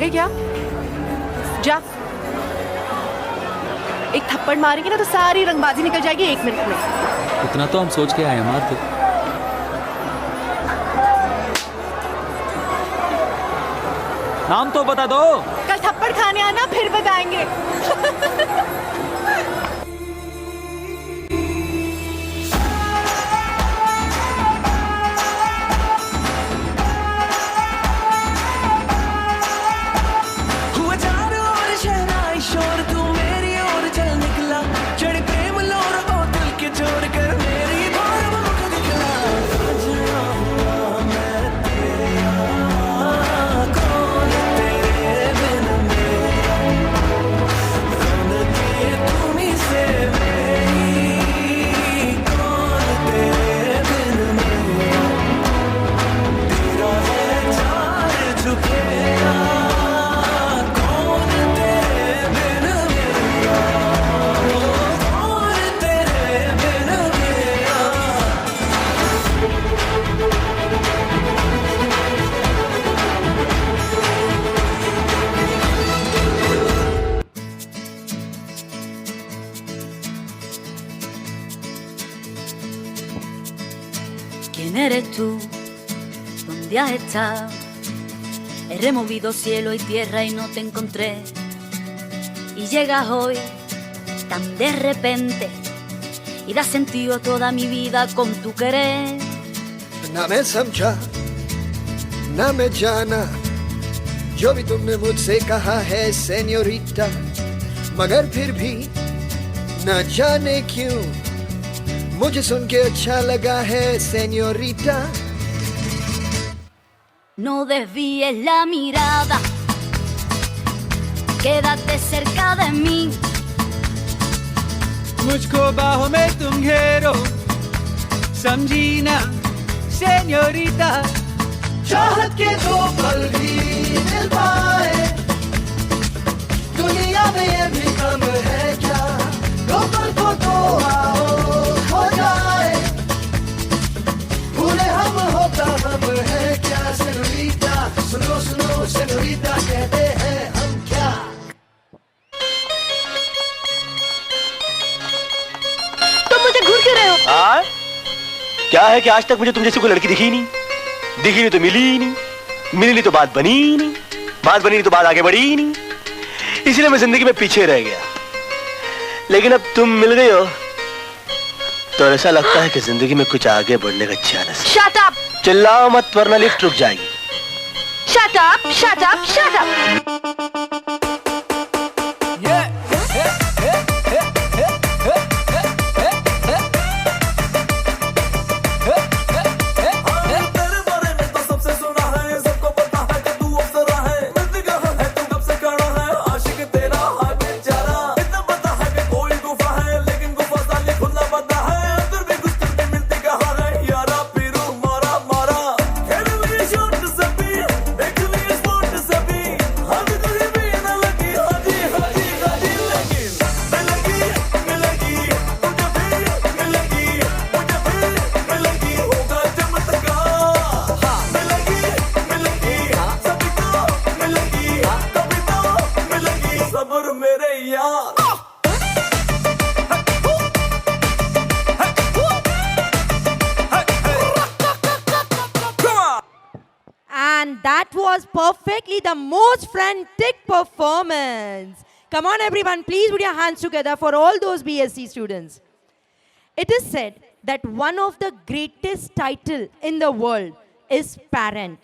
गई क्या? जा, एक थप्पड़ मारेंगे ना तो सारी रंगबाजी निकल जाएगी 1 मिनट में। इतना तो हम सोच के आए हैं, मार दो। नाम तो बता दो। कल थप्पड़ खाने आना, फिर बताएंगे। ¿Quién eres tú? ¿Dónde has estado? He removido cielo y tierra y no te encontré. Y llegas hoy tan de repente y das sentido a toda mi vida con tu querer. ना मैं समझा ना मैं जाना जो भी तुमने मुझसे कहा है सेन्योरिटा, मगर फिर भी न जाने क्यों मुझे सुन के अच्छा लगा है señorita. No desvíes la mirada, quédate cerca de mí. मुझको बाहों में तुम घेरो, समझी ना सेन्योरिटा। चाहत के दो पल भी मिल पाए दुनिया में ये भी कम है क्या, दो पल को तो आओ हो जाए, भूले हम होता हम है क्या सेनोरिटा, सुनो सुनो सेनोरिटा कहते हैं हम क्या। तुम मुझे घूर क्यों रहे हो? हाँ? क्या है कि आज तक मुझे तुम जैसी कोई लड़की दिखी नहीं, दिखी नहीं तो मिली नहीं, मिली नहीं तो बात बनी नहीं, बात बनी नहीं तो बात आगे बढ़ी नहीं, इसलिए मैं जिंदगी में पीछे रह गया। लेकिन अब तुम मिल गई हो तो ऐसा लगता है कि जिंदगी में कुछ आगे बढ़ने का चांस है। Shut up! चिल्लाओ मत वरना लिफ्ट रुक जाएगी। Shut up! Shut up! Shut up! And that was perfectly the most frantic performance. Come on everyone, please put your hands together for all those BSc students. It is said that one of the greatest title in the world is parent.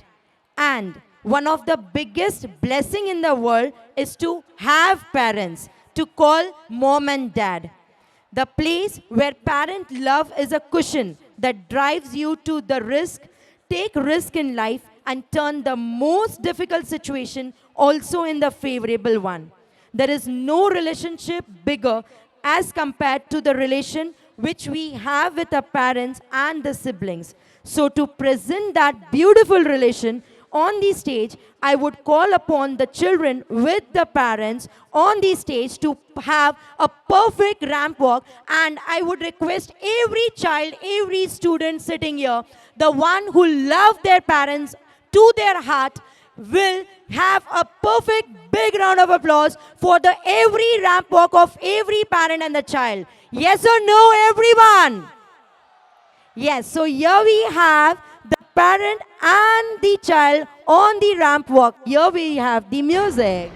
And one of the biggest blessing in the world is to have parents, to call mom and dad. The place where parent love is a cushion that drives you to the risk, take risk in life and turn the most difficult situation also in the favorable one. There is no relationship bigger as compared to the relation which we have with our parents and the siblings. So to present that beautiful relation on the stage, I would call upon the children with the parents on the stage to have a perfect ramp walk, and I would request every child, every student sitting here, the one who love their parents to their heart, will have a perfect big round of applause for the every ramp walk of every parent and the child. Yes or no, everyone? Yes, so here we have the parent and the child on the ramp walk. Here we have the music.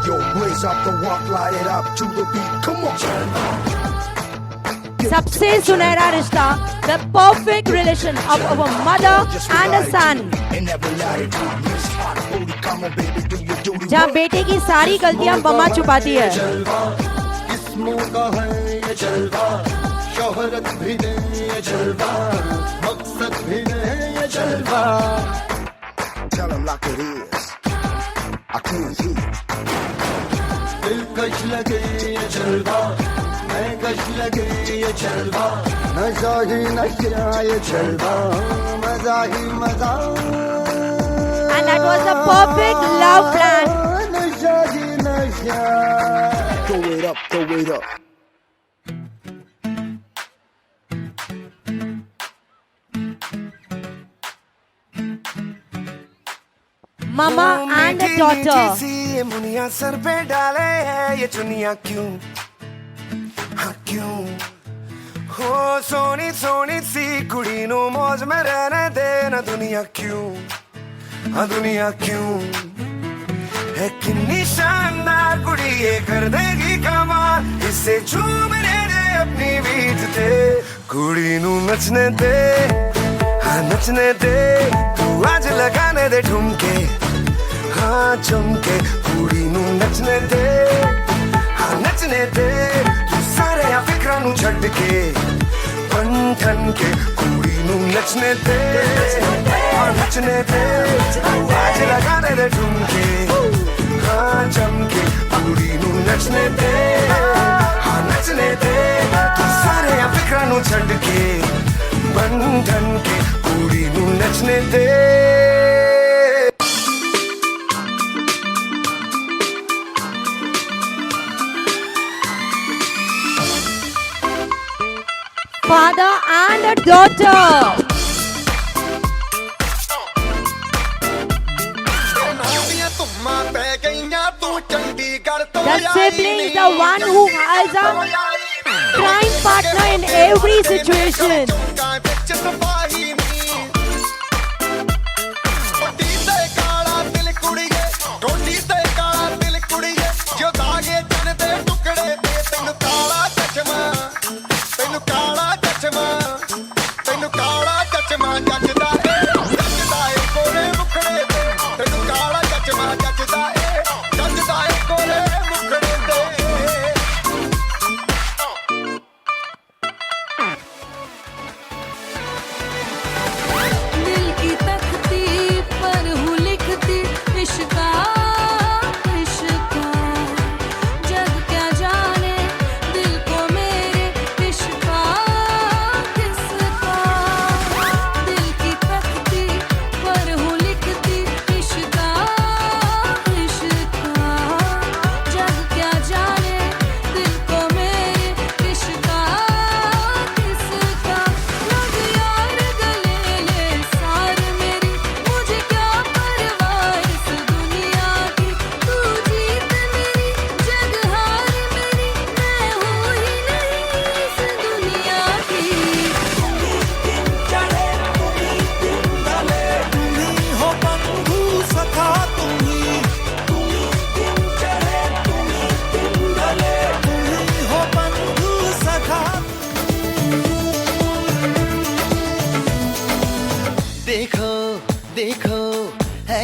Yo, blaze up the walk, light it up to the beat. Come on. सबसे सुनहरा रिश्ता, the perfect relation of a mother and a son. जहाँ बेटे की सारी गलतियां मम्मा छुपाती है. शोहरत भी दे ये जलवा, मकसद भी दे ये जलवा. Tell him like it is. I can't hear. दिलकश लगे ये जलवा, मैं कश लगे ये जलवा. नशा ही नशा ये जलवा, मजा ही मजा. And that was a perfect love plan. नशा ही नशा. Throw it up, throw it up. Mama and a daughter. ये मुनिया सर पे डाले है ये चुनिया क्यों, हाँ क्यों. हो सोनी सोनी सी कुड़ी नो मौज में रहने दे ना दुनिया क्यों, हाँ दुनिया क्यों. है कितनी शानदार कुड़ी ये कर देगी कमाल, इसे झूमने दे अपनी बीच दे. कुड़ी नू नचने दे, हाँ नचने दे. तू आज लगाने दे ठुमके, हाँ चमके. कुड़ी नू नचने दे, हाँ नचने दे. तू सारे या फिक्रा नू छड़ के बन ठन के. कुड़ी नू नचने दे, हाँ नचने दे. तू आज लगाने दे ठुमके, हाँ चमके. कुड़ी नू नचने दे, हाँ नचने दे. तू सारे या फिक्रा नू छड़ के बन ठन के. कुड़ी नू नचने दे. Father and a daughter. The sibling, the one who has a crime partner in every situation.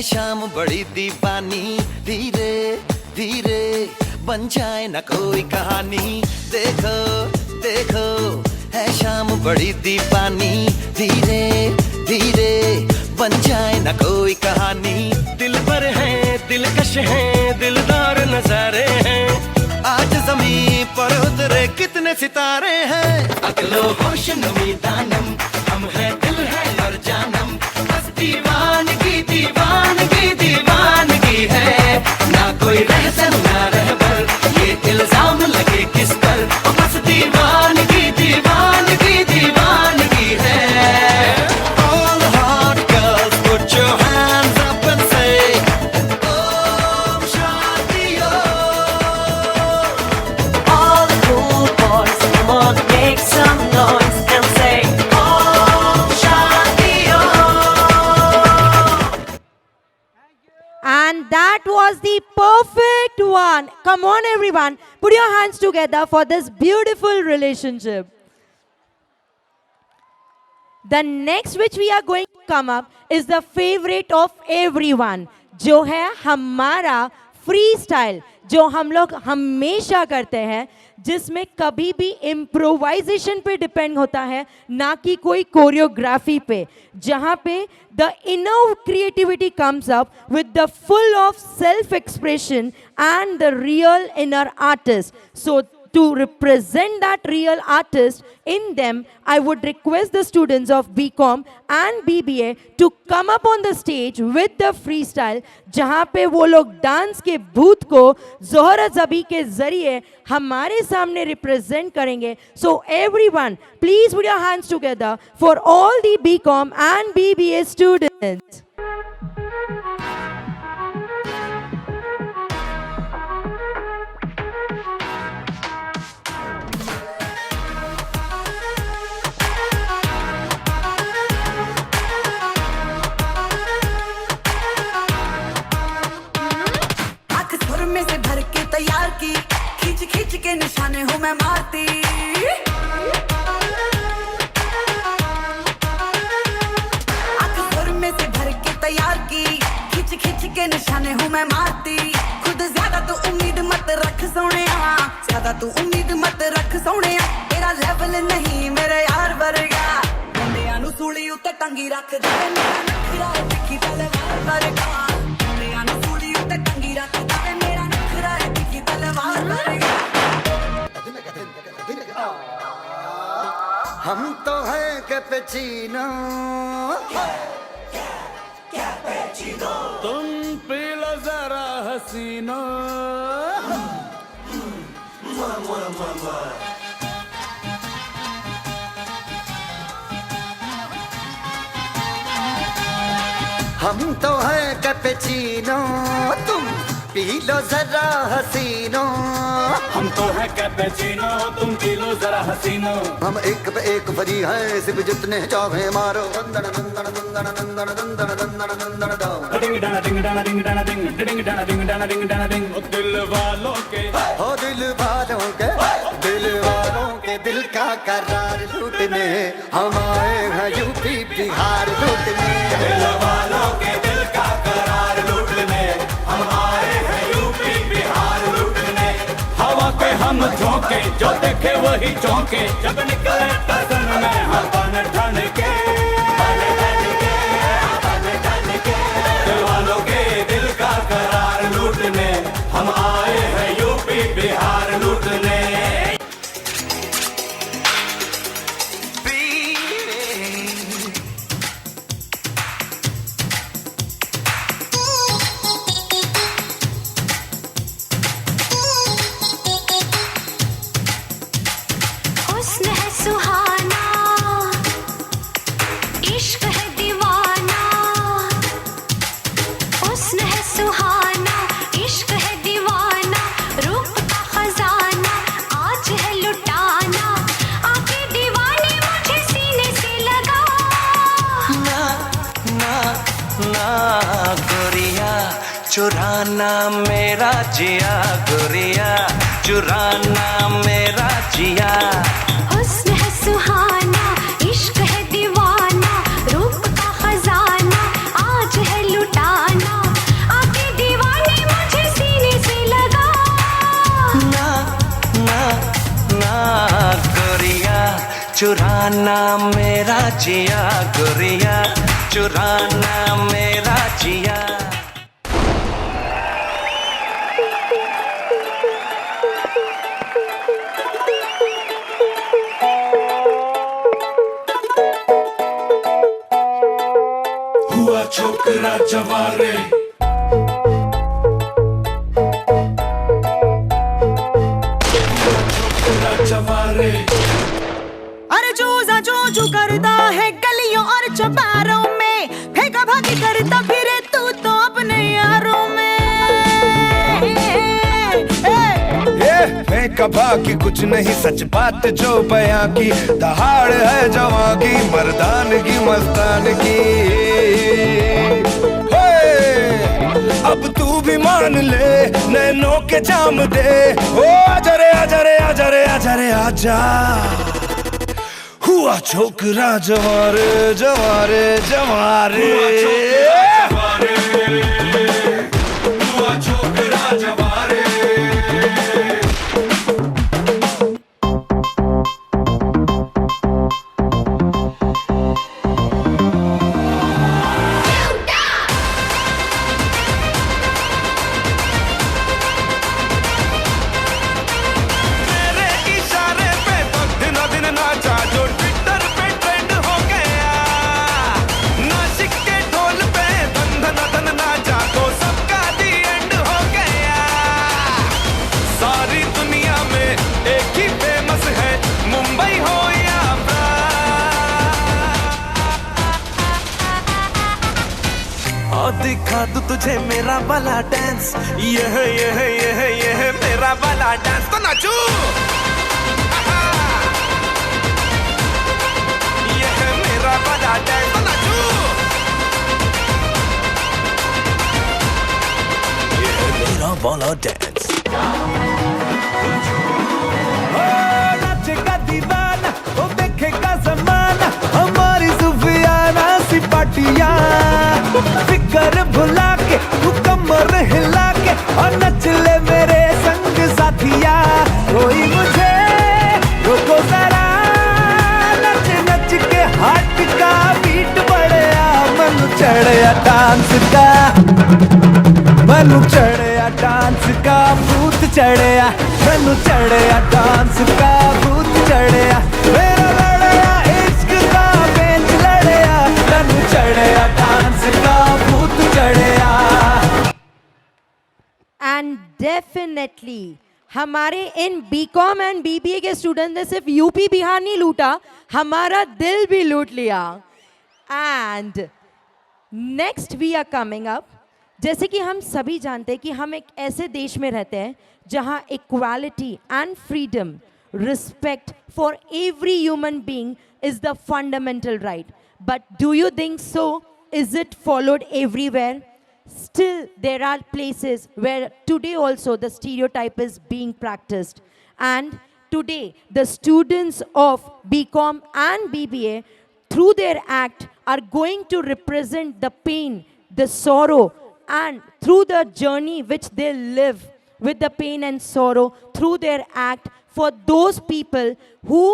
शाम बड़ी दीवानी, धीरे धीरे बन जाए न कोई कहानी. देखो देखो है शाम बड़ी दीवानी, धीरे धीरे बन जाए न कोई कहानी. दिल पर है दिलकश है दिलदार नजारे हैं. आज जमीन पर उतरे कितने सितारे हैं. अगलो होश नमी दानम, हम है दिल है और जानम. बस दीवानगी दीवानगी दीवानगी है. ना कोई रहसन ना रहबर, ये इल्जाम लगे किस पर. बस दीवानगी दीवानगी दीवानगी है. All the hot girls put your hands up and say perfect one. Come on, everyone. Put your hands together for this beautiful relationship. The next which we are going to come up is the favorite of everyone, जो है हमारा free style, जो हम लोग हमेशा करते हैं, जिसमें कभी भी इम्प्रोवाइजेशन पे डिपेंड होता है, ना कि कोई कोरियोग्राफी पे, जहाँ पे the inner creativity comes up with the full of self expression and the real inner artist. So to represent that real artist in them, I would request the students of BCom and BBA to come up on the stage with the freestyle, जहाँ पे वो लोग dance के भूत को ज़ोहरा ज़बी के ज़रिए हमारे सामने represent करेंगे. So everyone, please put your hands together for all the BCom and BBA students. खींच खींच के निशाने हूँ मैं मारती, आँख सुर में से भर के तैयार की, खींच खींच के निशाने हूँ मैं मारती. खुद ज्यादा तू उम्मीद मत रख सोनिया, ज्यादा तू उम्मीद मत रख सोनिया, तेरा लेवल नहीं मेरे यार वर्गा. मुंडियां नू सूली उत्ते टंगी रख दे, मेरा नखरा दिखी तलवार वर्गा. मुंडियां नू सूली उत्ते टंगी रख दे, मेरा नखरा दिखी तलवार वर्गा. हम तो हैं कैपेचिनो, तुम पी लो जरा हसीनो. हम तो हैं कैपेचिनो, तुम पी लो जरा हसीनो. हम तो है कैपेचिनो, तुम पी लो जरा हसीनो. हम एक पे एक भरी है, सिर्फ जितने चाहे मारो. दंदन दंदन दंदन दंदन दंदन दंदन दंदन दंदन. डिंग डाना डिंग डाना डिंग डाना डिंग डिंग डाना डिंग डाना डिंग डाना डिंग. ओ दिल वालों के, हो दिल वालों के, दिल वालों के दिल का करार लूटने हम आए हैं यूपी बिहार लूटने. दिल वालों के दिल का करार लूटने हम आए हैं यूपी बिहार लूटने. हवा पे हम झोंके, जो देखे वही चौंके, जब निकले टसन में हम बन ठन के. दिल वालों के दिल का करार लूटने हम आए हैं यूपी बिहार लूटने. चुराना मेरा जिया गोरिया, चुराना मेरा जिया. हुस्न है सुहाना, इश्क है दीवाना, रूप का खजाना आज है लुटाना, आके दीवाने मुझे सीने से लगा. ना ना ना गोरिया, चुराना मेरा जिया गोरिया, चुराना मेरा जिया. छोकरा जवारे, छोकरा जवारे. अरे जूझा जूझू करता है गलियों और चौबारों में, फेंका भागी करता फिरे तू तो अपने यारों में. फेंका भागी कुछ नहीं, सच बात जो बयां की, दहाड़ है जवां की, मर्दानगी मस्तानगी. अब तू भी मान ले, नैनों के जाम दे। ओ आजा रे आजा रे आजा रे आजा रे आजा, हुआ छोकरा जवारे जवारे जवारे, हुआ छोकरा जवारे। दिखा दूं तुझे मेरा वाला डांस, ये मेरा वाला डांस, तो नाचू। ये है मेरा वाला डांस, तो नाचू। ये है मेरा वाला डांस। नाचेगा दीवाना, वो देखेगा ज़माना, हमारी सुफियाना सी पार्टियां। फिकर भुला के तू कमर हिला के और नच ले मेरे संग साथिया। कोई मुझे रोको जरा, नच नच के हार्ट का बीट बढ़िया, मन चढ़िया डांस का, मन चढ़िया डांस का भूत चढ़िया, मन चढ़िया डांस का भूत चढ़िया। मेरा लड़या इश्क का बेंच लड़या, मन चढ़िया डांस का भूत चढ़िया। And definitely हमारे इन बीकॉम एंड बीबीए के स्टूडेंट ने सिर्फ यूपी बिहार नहीं लूटा, हमारा दिल भी लूट लिया। And next we are coming up, जैसे कि हम सभी जानते हैं कि हम एक ऐसे देश में रहते हैं जहां equality and freedom, respect for every human being is the fundamental right. But do you think so? Is it followed everywhere? Still, there are places where today also the stereotype is being practiced. And today, the students of BCom and BBA, through their act, are going to represent the pain, the sorrow, and through the journey which they live with the pain and sorrow, through their act, for those people who,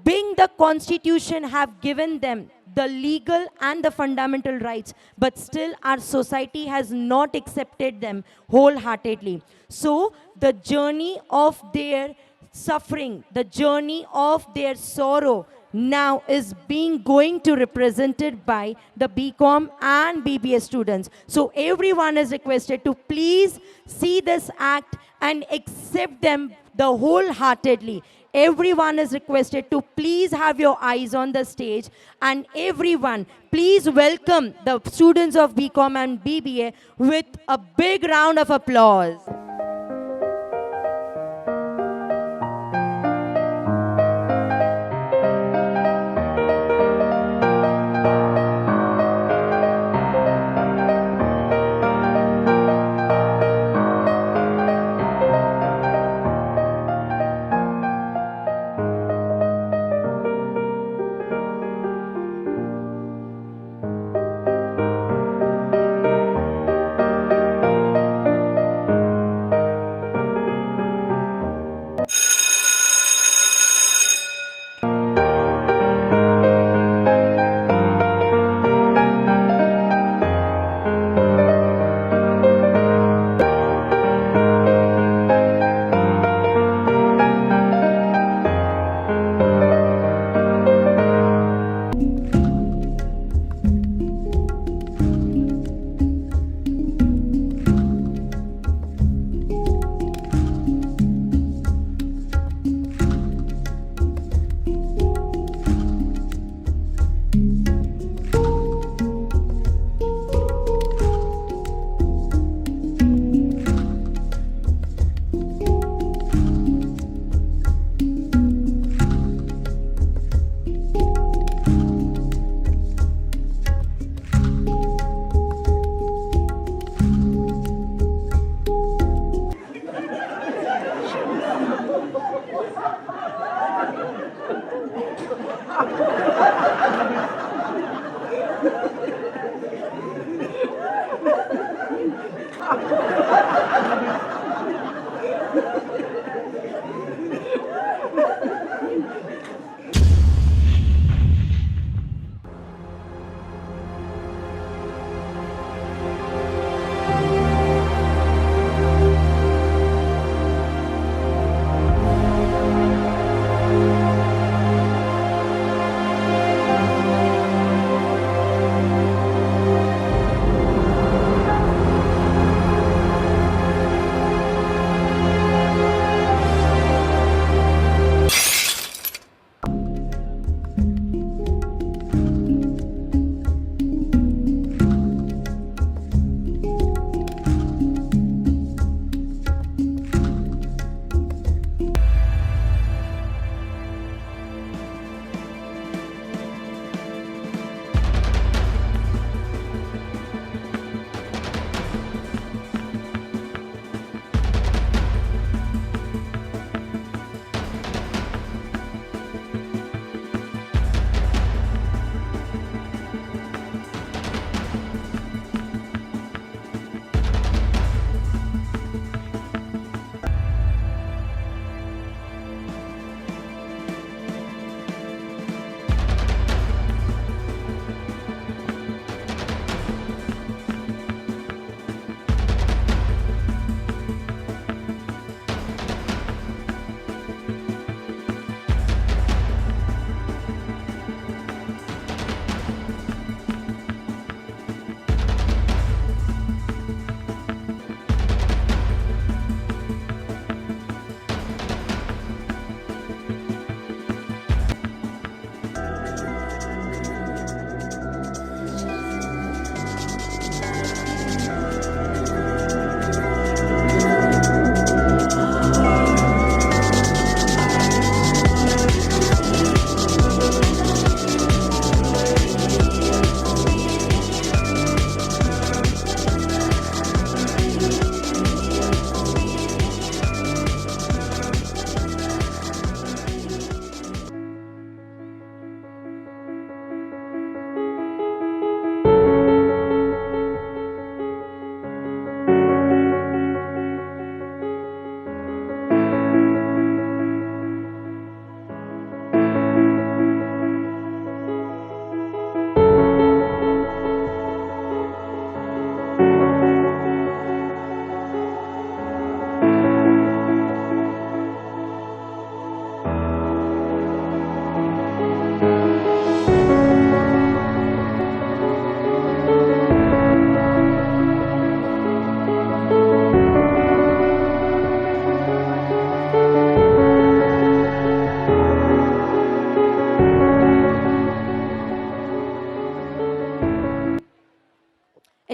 being the Constitution, have given them the legal and the fundamental rights, but still our society has not accepted them wholeheartedly. So the journey of their suffering, the journey of their sorrow now is being going to represented by the BCom and BBA students. So everyone is requested to please see this act and accept them the wholeheartedly. Everyone is requested to please have your eyes on the stage, and everyone please welcome the students of BCom and BBA with a big round of applause.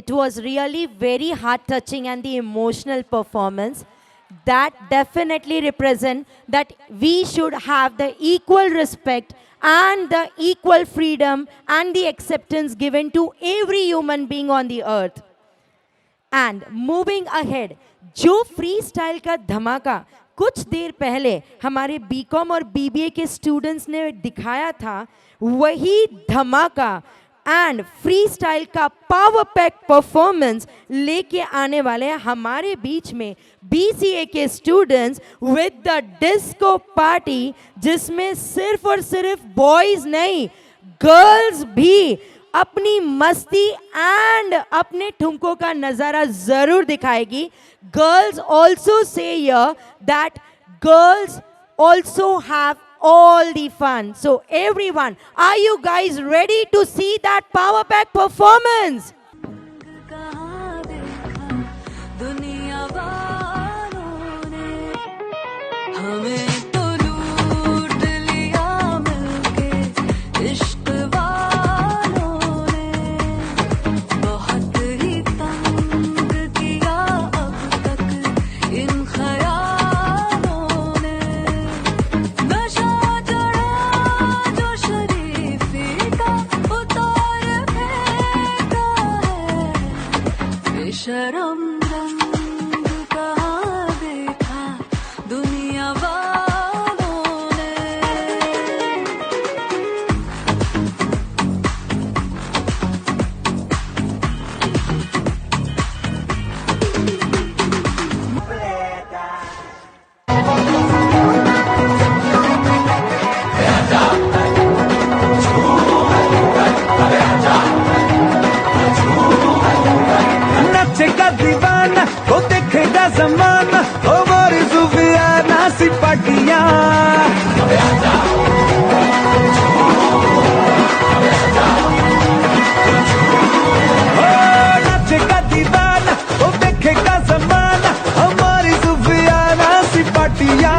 It was really very heart-touching and the emotional performance that definitely represent that we should have the equal respect and the equal freedom and the acceptance given to every human being on the earth. And moving ahead, जो free style का धमाका कुछ देर पहले हमारे BCom और BBA के students ने दिखाया था, वही धमाका एंड फ्री स्टाइल का पावर पैक परफॉर्मेंस लेके आने वाले हैं हमारे बीच में बीसीए के students with the disco party, जिसमें सिर्फ और सिर्फ बॉयज नहीं, गर्ल्स भी अपनी मस्ती एंड अपने ठुमकों का नजारा जरूर दिखाएगी. Girls also say here that girls also have all the fun. So everyone, are you guys ready to see that power pack performance? शर्म रंग कहाँ देखा दुनिया वालों ने. नचेगा दीवाना वो देखेगा जमाना, ओ मोरी सुफियाना सिपाटियां. नचेगा दीवाना वो देखेगा जमाना, हमारी सुफियाना सिपाटियां.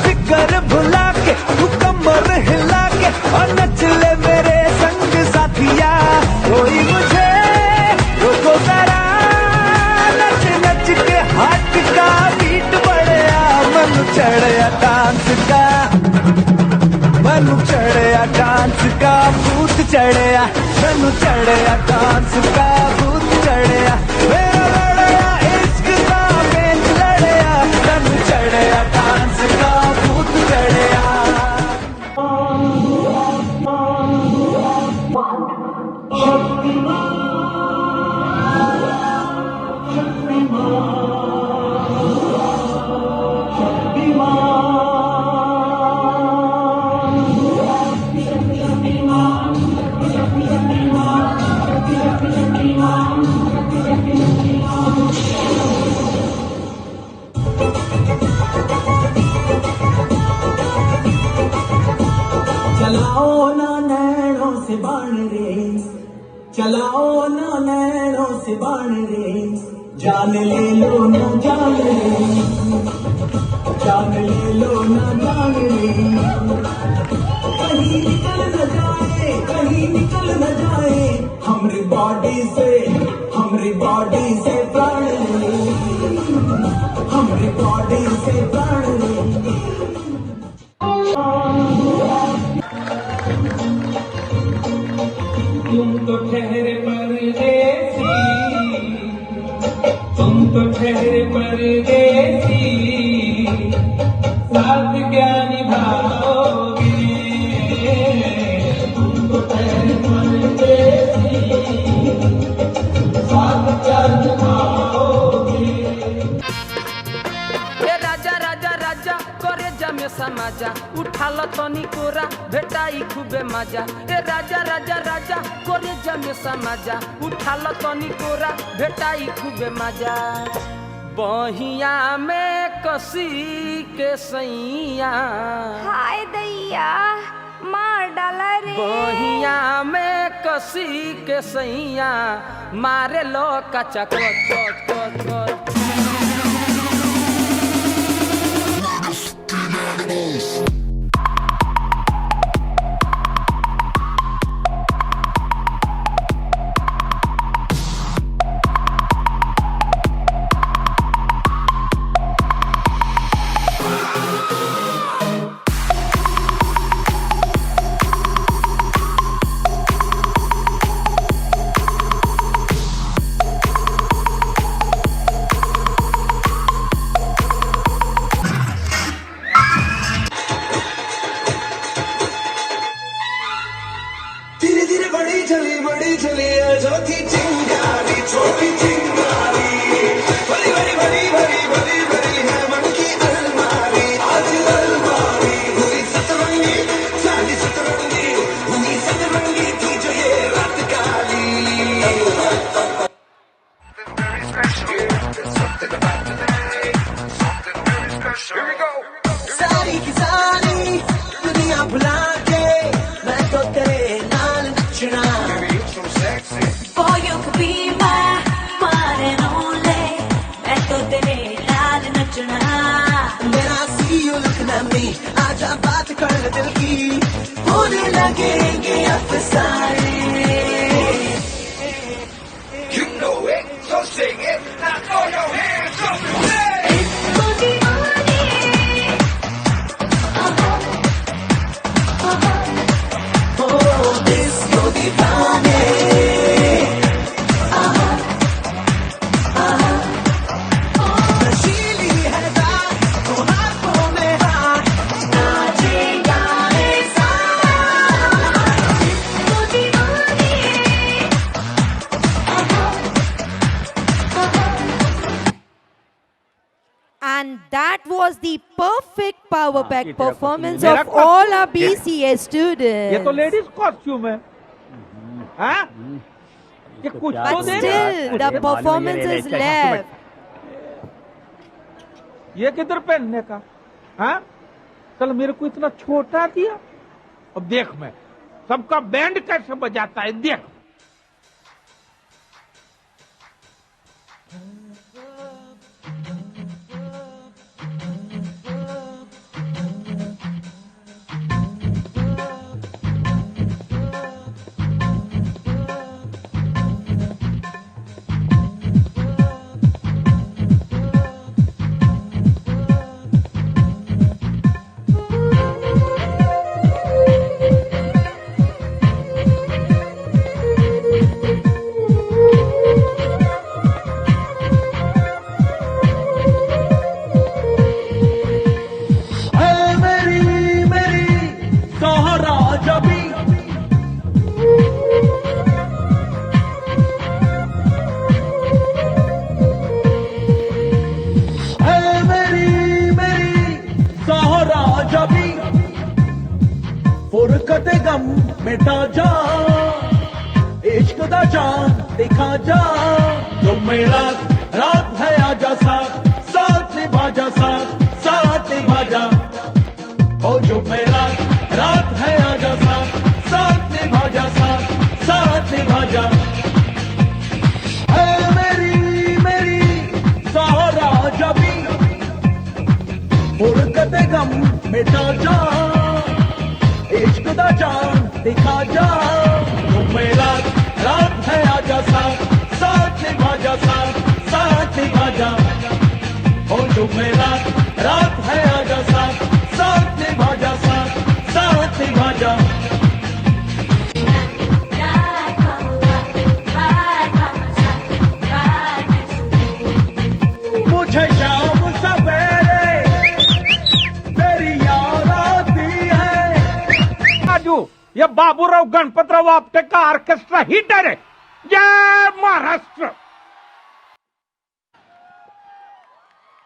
फिकर भुला के तू कमर हिला के और नच ले मेरे संग साथिया. कोई मुझे रोको जरा, नच नच के हाथ का बीट बढ़िया, मन चढ़िया डांस का, मन चढ़िया डांस का भूत चढ़िया, मन चढ़िया डांस का भूत चढ़िया. मेरा लड़या इश्क का बेंच लड़या, मन चढ़िया डांस का भूत चढ़िया. चलाओ ना नैनों से बाण रे, चलाओ ना नैनों से बाण रे, जान ले लो ना जान रे, जान ले लो ना जान रे. कहीं निकल न जाए, कहीं निकल न जाए, हमारी बॉडी से प्राण ले, हमारी बॉडी से प्राण ले. तुम तो ठहरे परदेसी, तुम तो ठहरे परदेसी, साथ क्या निभाओगे. तुम तो ठहरे परदेसी, साथ क्या निभाओगे. राजा राजा राजा करे जमे समाजा, उठाल तनी कोरा भेटाई खूबे मजा. ए राजा राजा राजा करे जमे समाजा, उठाल तनी कोरा भेटाई खूबे मजा. बहिया में कसी के सैया, हाय दैया मार डाला रे. बहिया में कसी के सैया, मारे लो कचा कोच कोच कोच कोच. दिल की होने लगेंगे अफसाने। You know it, so sing it, now throw your hands up and say. इसको दीवाने, ओ इसको दीवाने, नशीली है रात, तो हाथों में हाथ, नाचे गाए साथ। इसको दीवाने, And that was the perfect power pack ये तेरा performance मेरा of all our ये- BCA students. ये तो लेडीज कॉस्ट्यूम है, हाँ? ये कुछ तो But they still, the performance is left. ये किधर पहनने का, हाँ? चल मेरे को इतना छोटा दिया, अब देख मैं सबका बैंड कैसे बजाता है, देख। फुरकत गम मिटा जा, इश्क दा जान दिखा जा, जो मेरा रात है आजा साथ, साथ निभा जा, साथ निभा जा, ओ जो मेरा रात है आजा साथ, साथ निभा जा, साथ निभा जा। मेरी सहारा जबी, फुरकत गम मिटा जा, इश्क दा जान दिखा जा, जो मेरा रात है आजा साथ, साथ निभा जा, साथ निभा जा, ओ जो मेरा रात है आजा साथ, साथ निभा जा, साथ निभा जा। मुझे शाम सवेरे तेरी याद आती है। राजू, ये बाबूराव गणपतराव आपटे का ऑर्केस्ट्रा हिटर है। जय Maharashtra.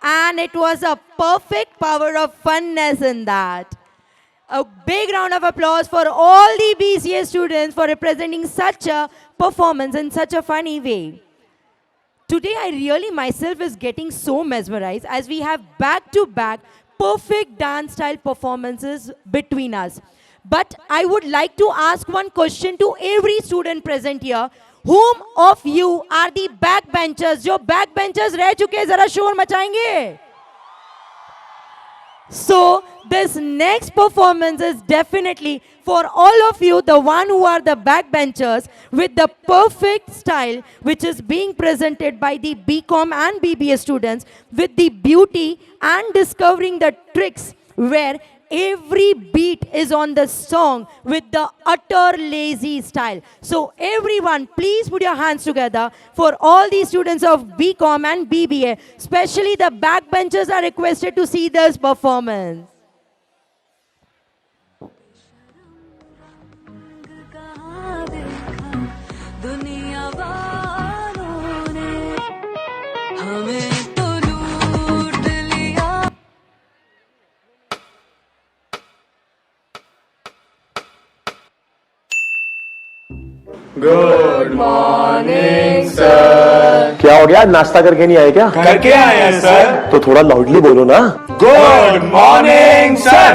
And it was a perfect power of funness in that. A big round of applause for all the BCA students for representing such a performance in such a funny way. Today, I really myself is getting so mesmerized as we have back-to-back perfect dance style performances between us. But I would like to ask one question to every student present here. Whom of you are the backbenchers? जो backbenchers रह चुके जरा शोर मचाएंगे. So this next performance is definitely for all of you, the one who are the backbenchers, with the perfect style which is being presented by the BCom and BBA students, with the beauty and discovering the tricks where every beat is on the song with the utter lazy style. So everyone, please put your hands together for all the students of BCom and BBA. Especially the backbenchers are requested to see this performance. Good morning sir. क्या हो गया, नाश्ता करके नहीं आए क्या? करके आए हैं सर। तो थोड़ा लाउडली बोलो ना। Good morning sir.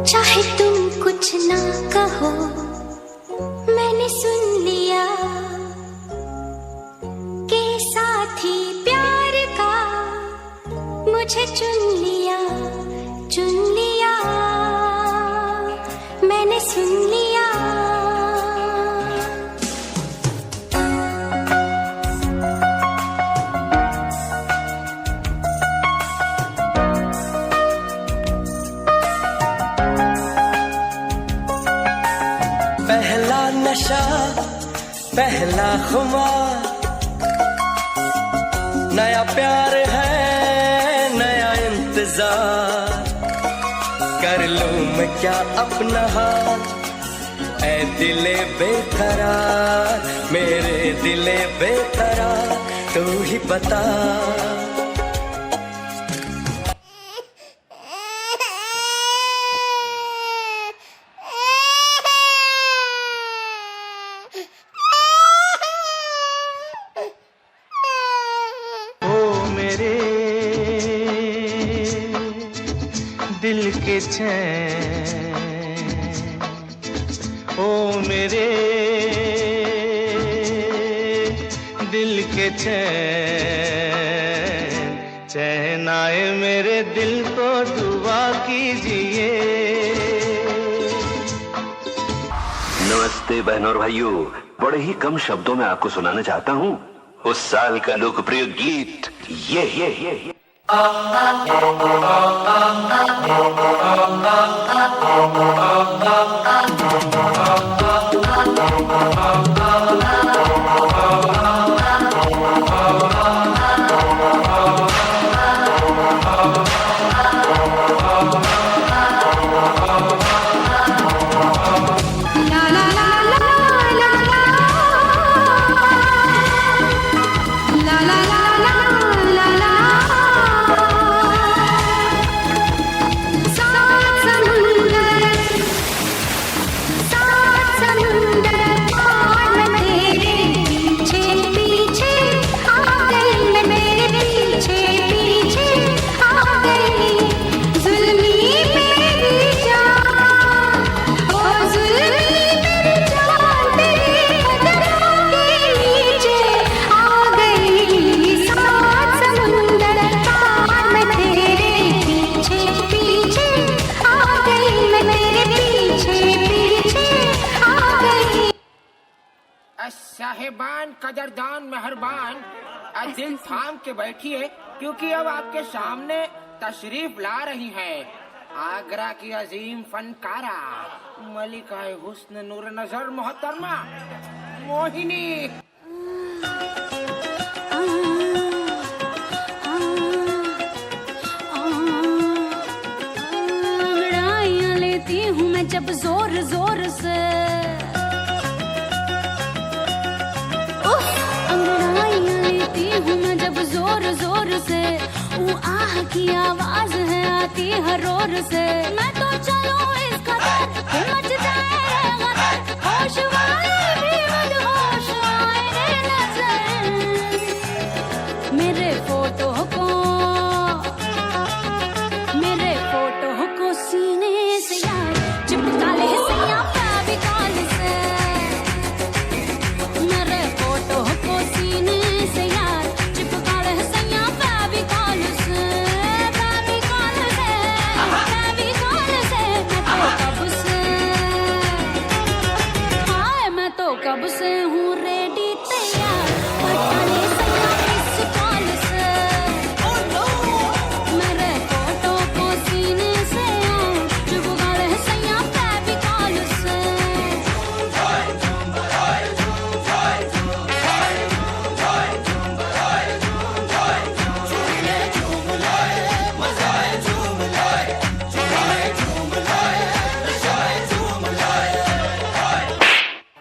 चाहे तुम कुछ ना कहो, मैंने सुन लिया के साथी प्यार का मुझे चुन लिया, चुन लिया। नशा पहला खुमार, नया प्यार है नया इंतजार, कर लूं मैं क्या अपना हाल, ऐ दिले बेकरार, मेरे दिले बेकरार, तू ही बता। दिल के चैन, ओ मेरे दिल के चैन, चैन आए मेरे दिल को दुआ कीजिए। नमस्ते बहनों और भाइयों, बड़े ही कम शब्दों में आपको सुनाना चाहता हूँ उस साल का लोकप्रिय गीत ये। साहिबान, कदरदान, मेहरबान, दिल थाम के बैठिए क्योंकि अब आपके सामने तशरीफ ला रही हैं आगरा की अजीम फनकारा मलिका हुस्न नूर नजर मोहतरमा मोहिनी। अंगड़ाइयाँ लेती हूँ मैं जब जोर जोर से, मैं जब जोर जोर से, वो आह की आवाज है आती हर रोर से। मैं तो चलूं इस कदर कि मच जाए गदर, होश वाले भी मदहोश आए नजर। मेरे फोटो को सीने से यार चिपका ले सैया फेविकॉल से। मेरे फोटो को सीने से यार चिपका ले सैया फेविकॉल से, फेविकॉल से, फेविकॉल से। मैं तो कब से हूँ रेडी तैयार, पटा ले सैया इस कॉल से। मेरे फोटो को सीने से यार चिपका ले सैया फेविकॉल से।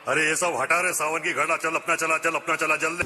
अरे ये सब हटा रे सावन की घड़ा, चल अपना चला, चल अपना चला जल्दी।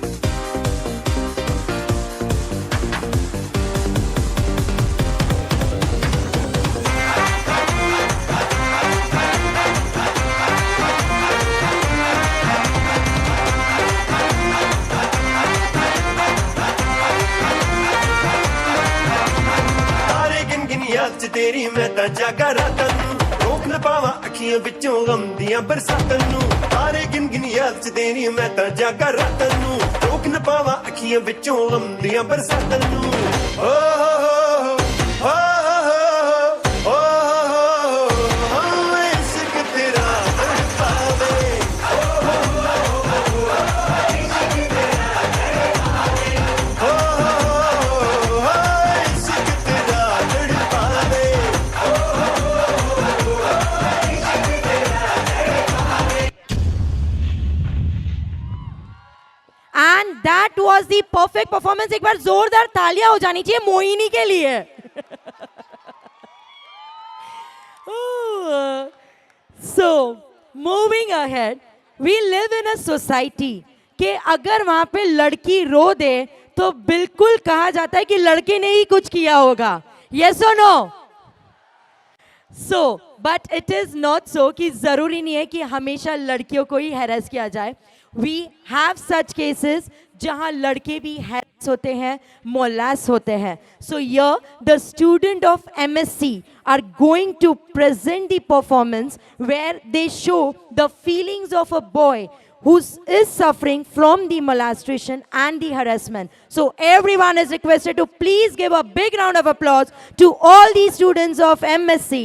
तारे गिन गिन याद च तेरी मैं तां जागा रातां नूं, रोक न पावा अखियां विचों गम दियां बरसातां नूं। तारे गिन गिन याद च तेरी मैं तां जागा रातां नूं, रोक न पावा अखियां विचों गम दियां बरसातां नूं। ओ इश्क तेरा तड़पावे, इश्क तेरा तड़पावे। was the perfect performance. एक बार जोरदार तालियां हो जानी चाहिए मोहिनी के लिए. So, moving ahead, we live in a society कि अगर वहां पे लड़की रो दे तो बिल्कुल कहा जाता है कि लड़के ने ही कुछ किया होगा. Yes or no? So, but it is not so कि जरूरी नहीं है कि हमेशा लड़कियों को ही हैरेस किया जाए. We have such cases जहां लड़के भी हैरेस होते हैं, मोलास होते हैं. So here the student of MSc are going to present the performance where they show the feelings of a boy who is suffering from the molestation and the harassment. So everyone is requested to please give a big round of applause to all the students of MSc.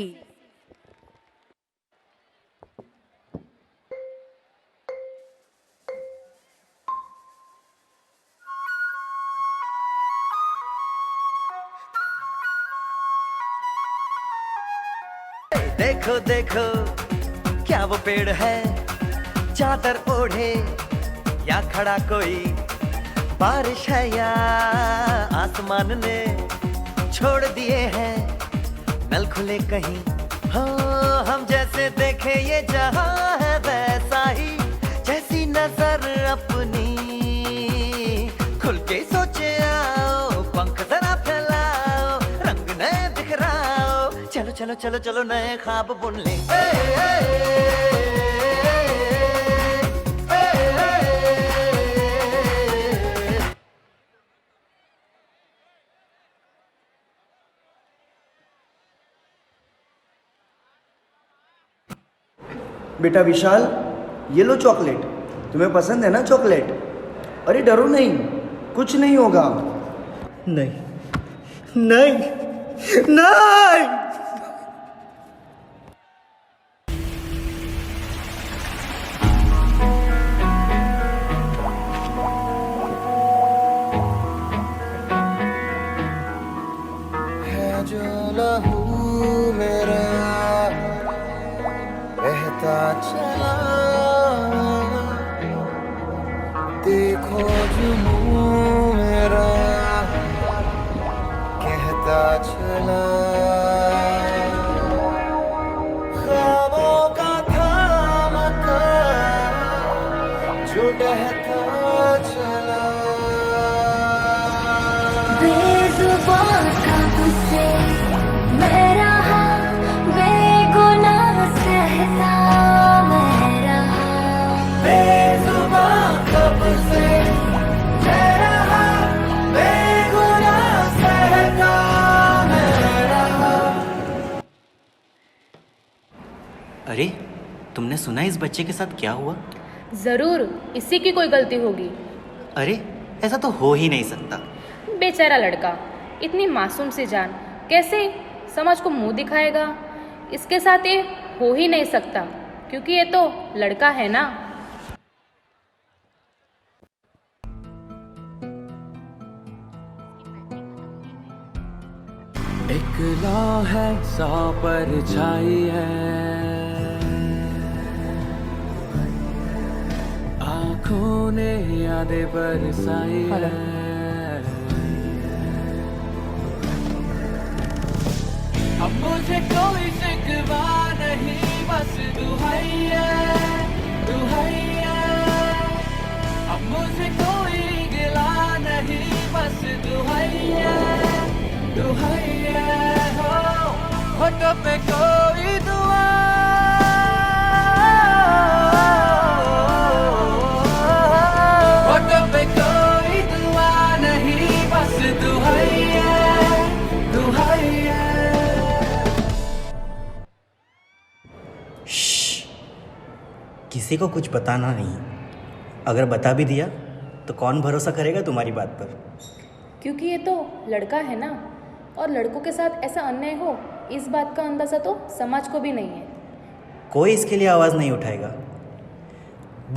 देखो देखो क्या वो पेड़ है, चादर ओढ़े या खड़ा कोई, बारिश है या आसमान ने छोड़ दिए हैं नल खुले कहीं. हाँ हम जैसे देखे ये जहां है वैसा ही, जैसी नजर अपनी खुल के सोचे आओ, पंख जरा फैलाओ, रंग नए बिखराओ, चलो चलो चलो चलो नए ख्वाब बुन ले. बेटा विशाल, ये लो चॉकलेट. तुम्हें पसंद है ना चॉकलेट? अरे डरो नहीं, कुछ नहीं होगा. नहीं नहीं नहीं. है जो लहू मेरा बहता चला, देखो जुनून मेरा कहता चला, ख्वाबों का थामका जो बहता चला. बेजुबान कब से मैं रहा, बेगुनाह सहता मैं रहा. बेजुबान कब से मैं रहा, बेगुनाह सहता मैं रहा. अरे तुमने सुना इस बच्चे के साथ क्या हुआ? जरूर इसी की कोई गलती होगी. अरे ऐसा तो हो ही नहीं सकता. बेचारा लड़का, इतनी मासूम सी जान कैसे समाज को मुंह दिखाएगा? इसके साथ ये हो ही नहीं सकता क्योंकि ये तो लड़का है ना. एक लौ है 100 परछाई है, आँखों ने यादें बरसाई है. अब मुझे कोई शिकवा नहीं, बस दुहैया दुहैया. अब मुझे कोई गिला नहीं, बस दुहैया दुहैया. हो तो पे कोई दुआ, हो तो पे कोई दुआ नहीं, बस दुहैया दुहैया. किसी को कुछ बताना नहीं. अगर बता भी दिया तो कौन भरोसा करेगा तुम्हारी बात पर? क्योंकि ये तो लड़का है ना, और लड़कों के साथ ऐसा अन्याय हो इस बात का अंदाजा तो समाज को भी नहीं है. कोई इसके लिए आवाज नहीं उठाएगा.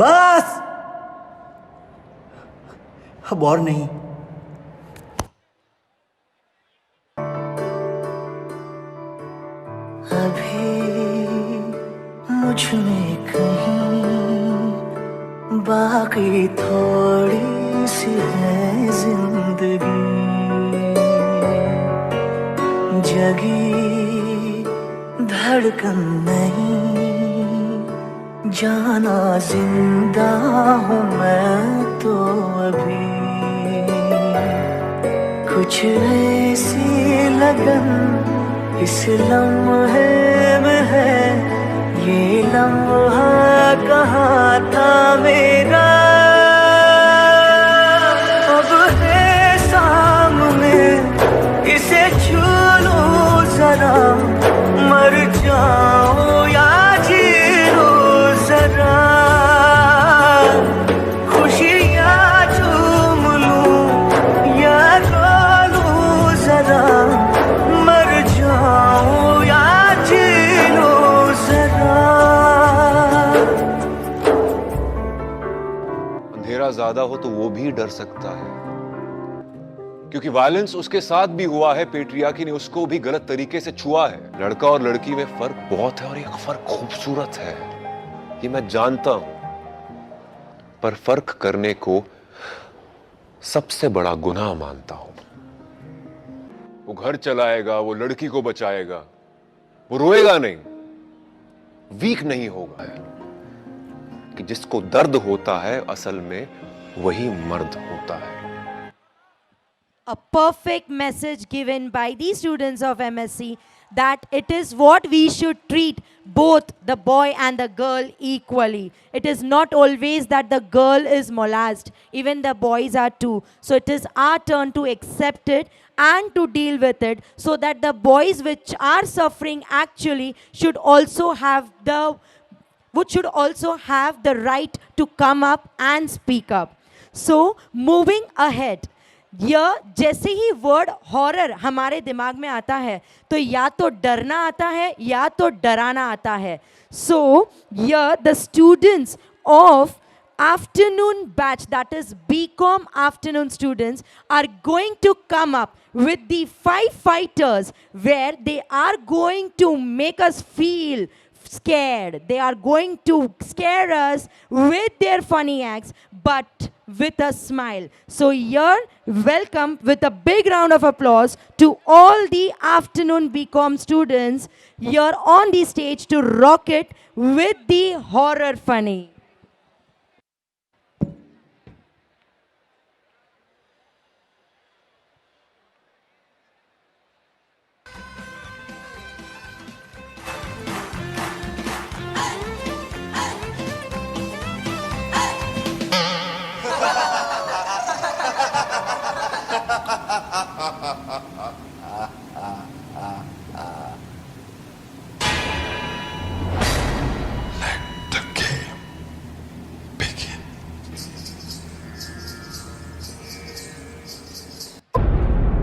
बस अब और नहीं. अभी मुझ में कहीं बाकी थोड़ी सी है जिंदगी, जगी धड़कन नहीं, जाना जिंदा हूँ मैं तो अभी। कुछ ऐसी लगन इस लम्हे में है, ये लम्हा कहाँ था मेरा, अब है सामने इसे छू लूं जरा, मर जाऊं या जी लूं जरा, खुशियाँ चूम लूं या रो लूं जरा, मर जाऊं या जी लूं जरा। अंधेरा ज्यादा हो तो वो भी डर सकता है, क्योंकि वायलेंस उसके साथ भी हुआ है, पेट्रियार्की ने उसको भी गलत तरीके से छुआ है। लड़का और लड़की में फर्क बहुत है और ये फर्क खूबसूरत है, ये मैं जानता हूं, पर फर्क करने को सबसे बड़ा गुनाह मानता हूं। वो घर चलाएगा, वो लड़की को बचाएगा, वो रोएगा नहीं, वीक नहीं होगा। कि जिसको दर्द होता है असल में वही मर्द होता है। A perfect message given by the students of MSc that it is what we should treat both the boy and the girl equally. It is not always that the girl is molested, even the boys are too. So it is our turn to accept it and to deal with it, so that the boys which are suffering actually should also have the right to come up and speak up. So moving ahead, यह जैसे ही word horror हमारे दिमाग में आता है तो या तो डरना आता है या तो डराना आता है. सो यह the students of afternoon batch, that is BCom afternoon students, are going to come up with the 5 fighters where they are going to make us feel scared. They are going to scare us with their funny acts, but with a smile. So here, welcome with a big round of applause to all the afternoon BCom students here on the stage to rock it with the horror funny.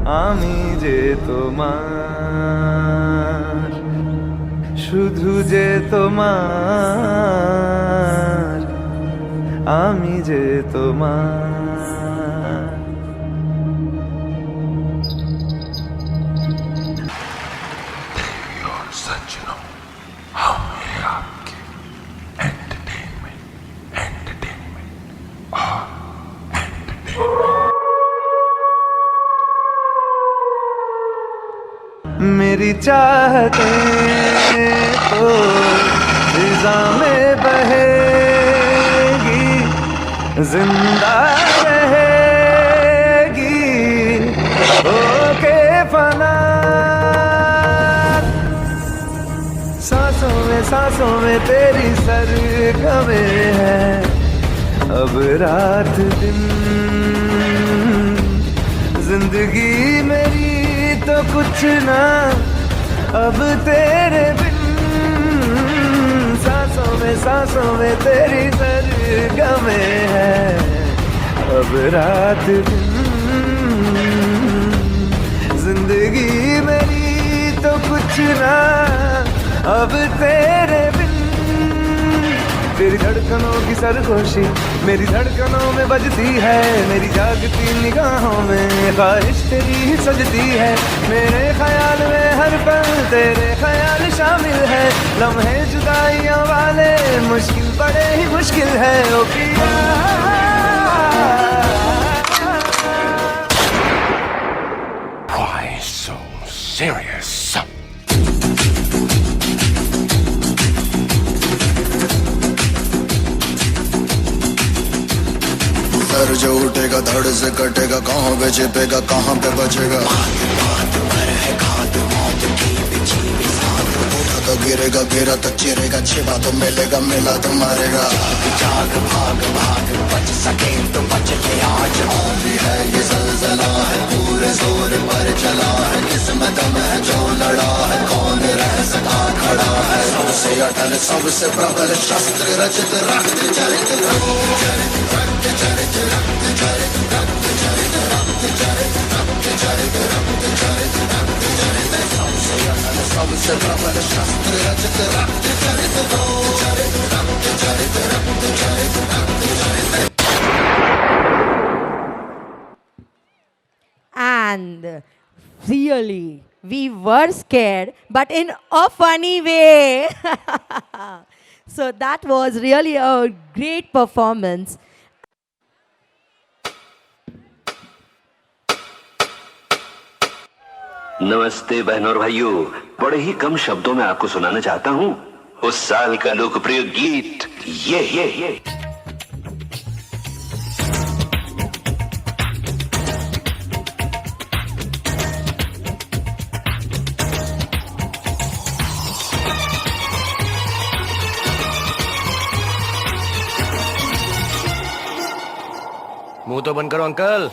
আমি যে তোমার, শুধু যে তোমার, আমি যে তোমার। सज्जनों, हम हैं आपके एंटरटेनमेंट और मेरी चाहते तो फिजा में बहेगी, जिंदा रहेगी होके फना। सांसों में तेरी सरगमें है, अब रात दिन जिंदगी मेरी तो कुछ ना अब तेरे बिन। सांसों में तेरी सरगमें है, अब रात दिन जिंदगी मेरी तो कुछ ना अब तेरे बिन। तेरी धड़कनों की सरगोशी मेरी धड़कनों में बजती है, मेरी जागती निगाहों में ख्वाहिश तेरी ही सजती है। मेरे ख्याल में हर पल तेरे ख्याल शामिल है, लम्हे जुदाइयां वाले मुश्किल बड़े ही मुश्किल है। ओ पिया serious. सर जो उठेगा धड़ से कटेगा, कहाँ पे छिपेगा कहाँ पे बचेगा। उठा तो गिरेगा, गिरा तो चिरेगा, छिपा तो मिलेगा, मिला तो मारेगा। जाग भाग भाग बच सके तो बच ले आज, भी है ये ज़लज़ला है, पूरे जोर पर चला है, किस्मत में जो लड़ा है, कौन रह सका खड़ा है। सबसे अटल सबसे प्रबल शस्त्र रचित रक्त चरित सबसे प्रबल शस्त्र रचित रक्त चरित And really, we were scared, but in a funny way. So that was really a great performance. नमस्ते बहनों और भाइयों, बड़े ही कम शब्दों में आपको सुनाना चाहता हूँ उस साल का लोकप्रिय गीत ये। मुंह तो बंद करो अंकल।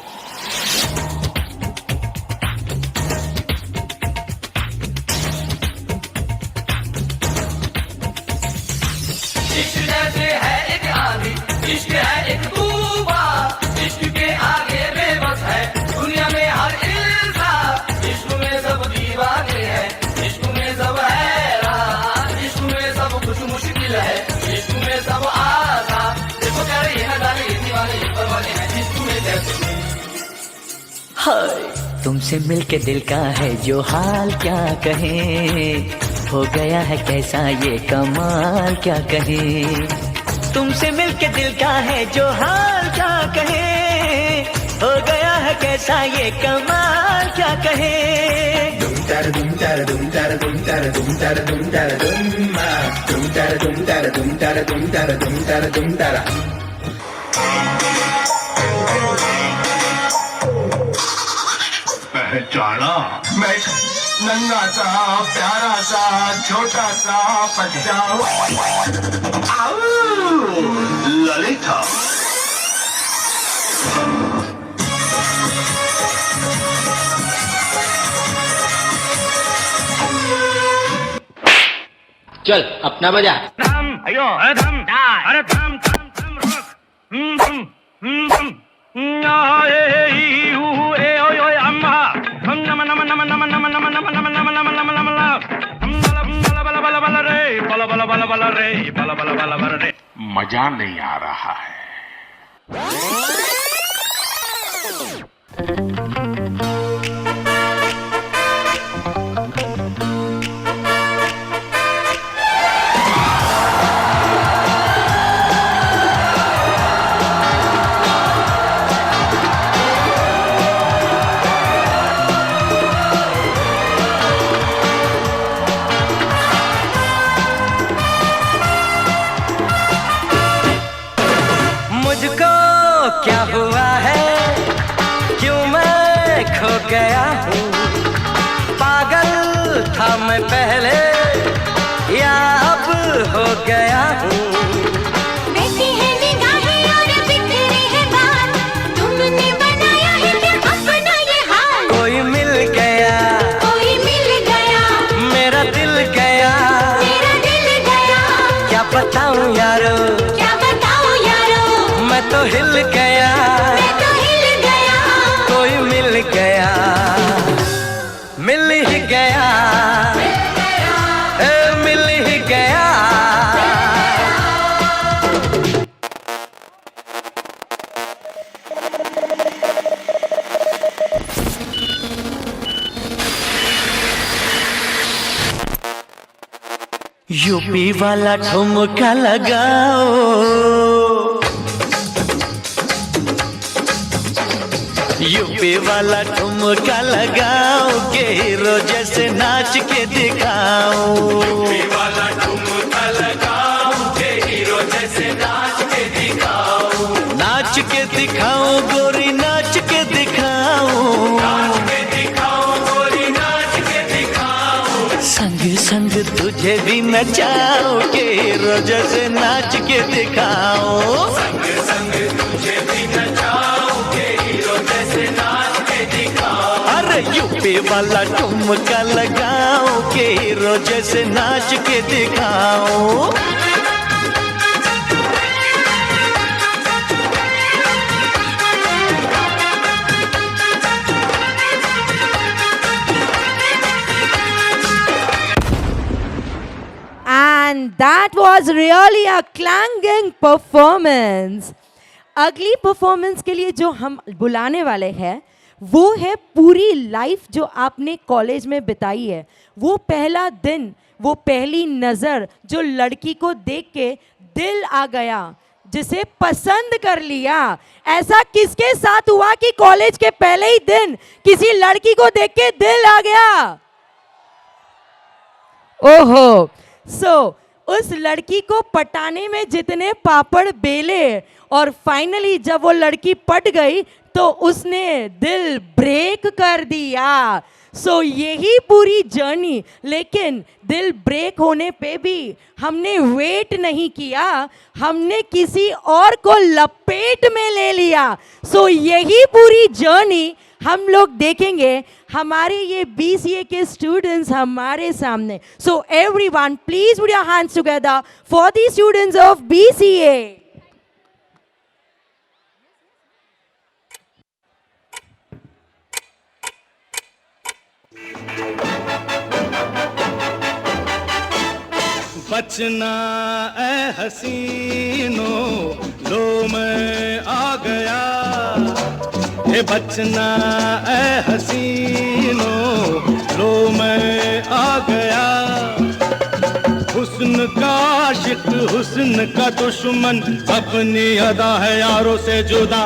इश्क जैसे है एक आंधी, इश्क है एक तूफान, इश्क के आगे बेबस है दुनिया में हर इंसान। इश्क में सब दीवाने हैं, इश्क में सब हैरान, इश्क में सब कुछ मुश्किल है, इश्क में सब आसान। देखो प्यारे ये नजारे, ये दीवाने, ये परवाने हैं इश्क में जैसे। हाय तुमसे मिलके दिल का है जो हाल क्या कहें, हो गया है कैसा ये कमाल क्या कहें। तुमसे मिलके दिल का है जो हाल क्या कहें, हो गया है कैसा ये कमाल क्या कहें। दुम तार दुम तार दुम तार दुम तार दुम तार दुम तार दुम तार दुम तार दुम तार दुम तार दुम तार दुम तार। पहचाना मैं नन्हा सा प्यारा सा छोटा सा बच्चा ललिता। चल अपना बजा। धम अयो धम अरे धम धम धम रोक धम ए हु ए ओय ओय अम्मा हम नम नम नम नम नम नम नम नम नम नम नम नम नम हम बला बला बला बला रे बला बला बला बला रे बला बला बला बला रे। मजा नहीं आ रहा है। मुझको क्या हुआ है, क्यों मैं खो गया हूँ। पागल था मैं पहले या अब हो गया हूँ। बैठी है निगाहें और बिखरे हैं बाल, तुमने बनाया है क्या अपना ये हाल। कोई मिल गया मेरा दिल गया, क्या बताऊँ यारो मैं तो हिल गया, कोई मिल गया, मिल ही गया, मिल ही गया। यूपी वाला ठुमका लगाओ, यूपी यूपी वाला ठुमका लगाओ के हीरो जैसे नाच के दिखाओ। यूपी वाला ठुमका लगाओ के हीरो जैसे नाच के दिखाओ। नाच के दिखाओ गोरी नाच के दिखाओ। नाच के दिखाओ गोरी नाच के दिखाओ। संग संग तुझे भी नचाओ के हीरो जैसे नाच के दिखाओ। संग संग तुझे भी नचाओ के हीरो जैसे नाच के दिखाओ। अरे यूपी वाला ठुमका लगाओ के हीरो जैसे नाच के दिखाओ। And that was really a clanging performance. अगली परफॉर्मेंस के लिए जो हम बुलाने वाले हैं वो है पूरी लाइफ जो आपने कॉलेज में बिताई है। वो पहला दिन, वो पहली नज़र जो लड़की को देख के दिल आ गया, जिसे पसंद कर लिया। ऐसा किसके साथ हुआ कि कॉलेज के पहले ही दिन किसी लड़की को देख के दिल आ गया? ओहो, उस लड़की को पटाने में जितने पापड़ बेले और फाइनली जब वो लड़की पट गई तो उसने दिल ब्रेक कर दिया। यही पूरी जर्नी, लेकिन दिल ब्रेक होने पे भी हमने वेट नहीं किया, हमने किसी और को लपेट में ले लिया। यही पूरी जर्नी हम लोग देखेंगे हमारे ये BCA के स्टूडेंट्स हमारे सामने। Everyone please put your hands together for the students of BCA। बचना ए हसीनो लो मैं आ गया। हे बचना ए हसीनो लो मैं आ गया। हुस्न का आशिक हुस्न का दुश्मन अपनी अदा है यारों से जुदा।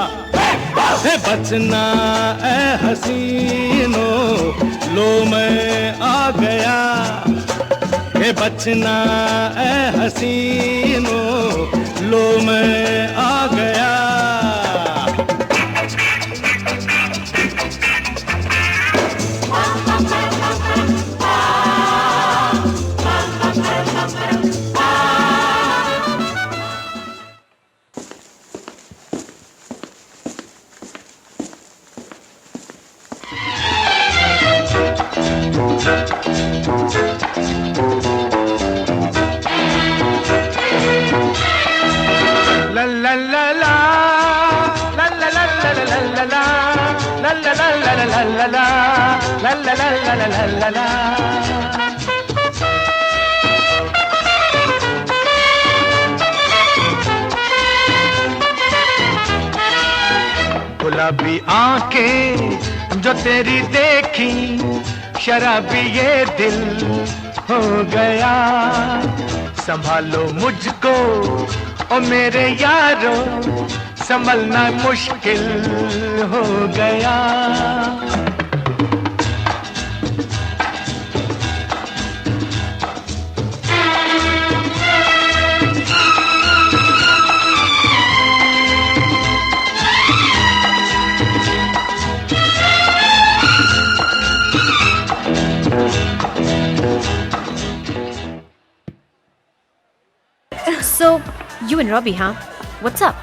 हे बचना ए हसीनो लो मैं आ गया। हे बचना ए हसीनो लो मैं आ गया। गुलाबी आंखें जो तेरी देखी शराबी ये दिल हो गया। संभालो मुझको ओ मेरे यारो, संभलना मुश्किल हो गया। So, you and Robbie, huh? What's up?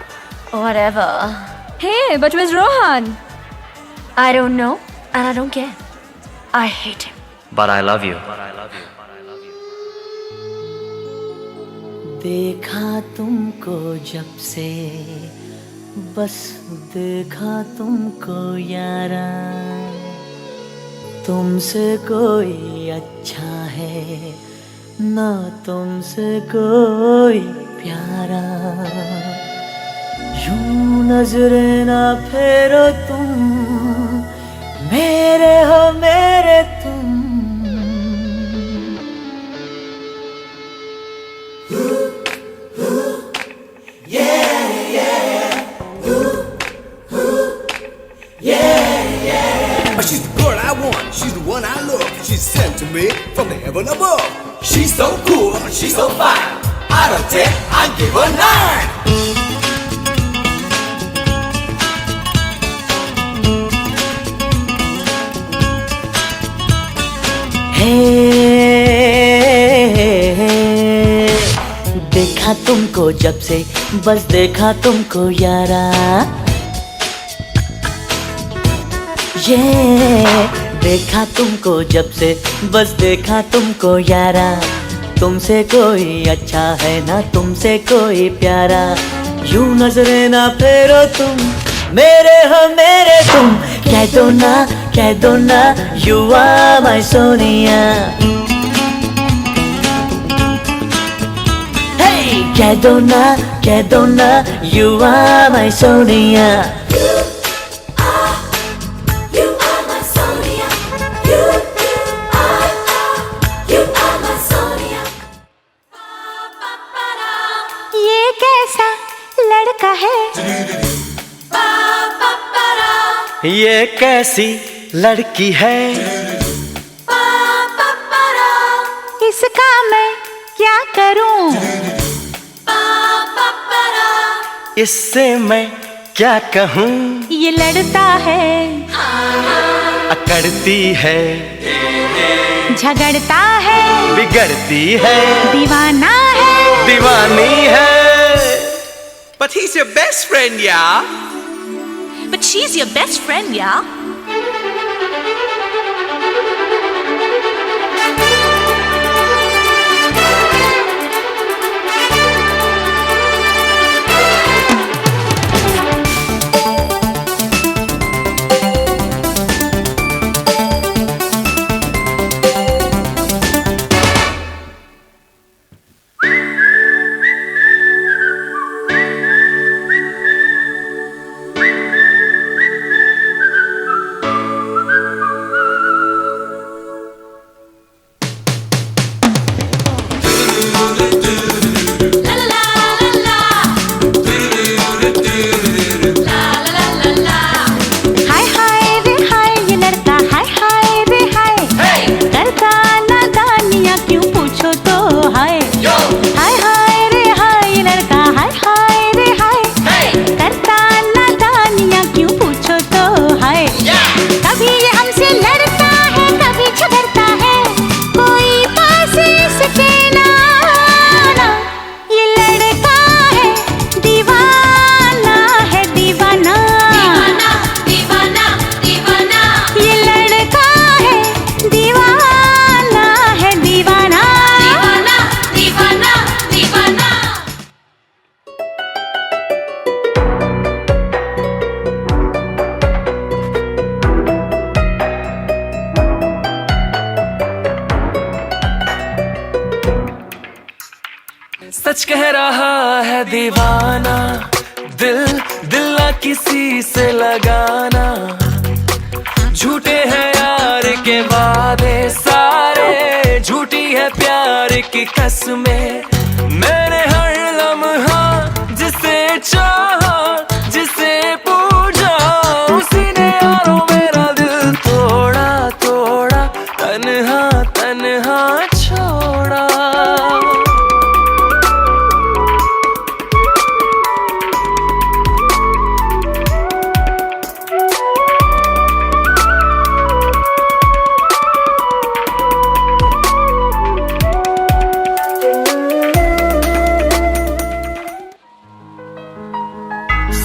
Whatever. Hey, but where's Rohan? I don't know, and I don't care. I hate him. But I love you. देखा तुमको जब से बस देखा तुमको यारा, तुमसे कोई अच्छा है ना तुमसे कोई प्यारा। यूं नजरें ना फेरो तुम, मेरे हो मेरे तुम। Yeah, yeah. she's so fine. Out of 10, I give her 9. देखा तुमको जब से बस देखा तुमको यारा, ये देखा तुमको जब से बस देखा तुमको यारा, तुमसे कोई अच्छा है ना तुमसे कोई प्यारा, यूं नजरें ना फेरो तुम, मेरे हो मेरे तुम, कह दो ना यू आर माय सोनिया, कह दो ना you are my Sonia. You are my Sonia. You are my Sonia. ये कैसा लड़का है, ये कैसी लड़की है, इसका मैं क्या करूं, इससे मैं क्या कहूँ, ये लड़ता है, अकड़ती है, झगड़ता है, बिगड़ती है, दीवाना है, दीवानी है. But he's your best friend, yeah. But she's your best friend, yeah. सच कह रहा है दीवाना, दिल ना किसी से लगाना, झूठे हैं यार के वादे सारे, झूठी है प्यार की कसमें, मैंने हर लम्हा जिसे चाहा, जिसे पूजा, उसी ने यारों मेरा दिल तोड़ा, तन्हा छोड़ा.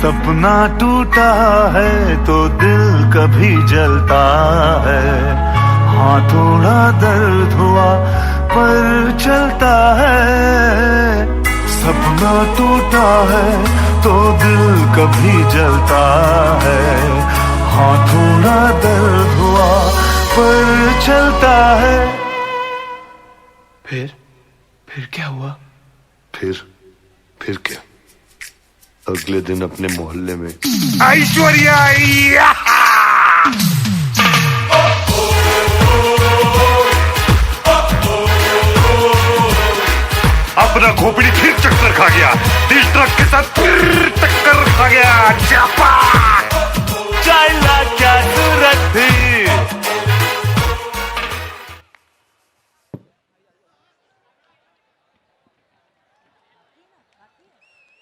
सपना टूटा है तो दिल कभी जलता है, हाँ थोड़ा दर्द हुआ पर चलता है. सपना टूटा है तो दिल कभी जलता है, हाँ थोड़ा दर्द हुआ पर चलता है. फिर क्या हुआ? फिर क्या? अगले दिन अपने मोहल्ले में ऐश्वर्या अपना खोपड़ी फिर चक्कर खा गया, इस ट्रक के साथ फिर टक्कर खा गया. चापा चाइना क्या सूरत थी,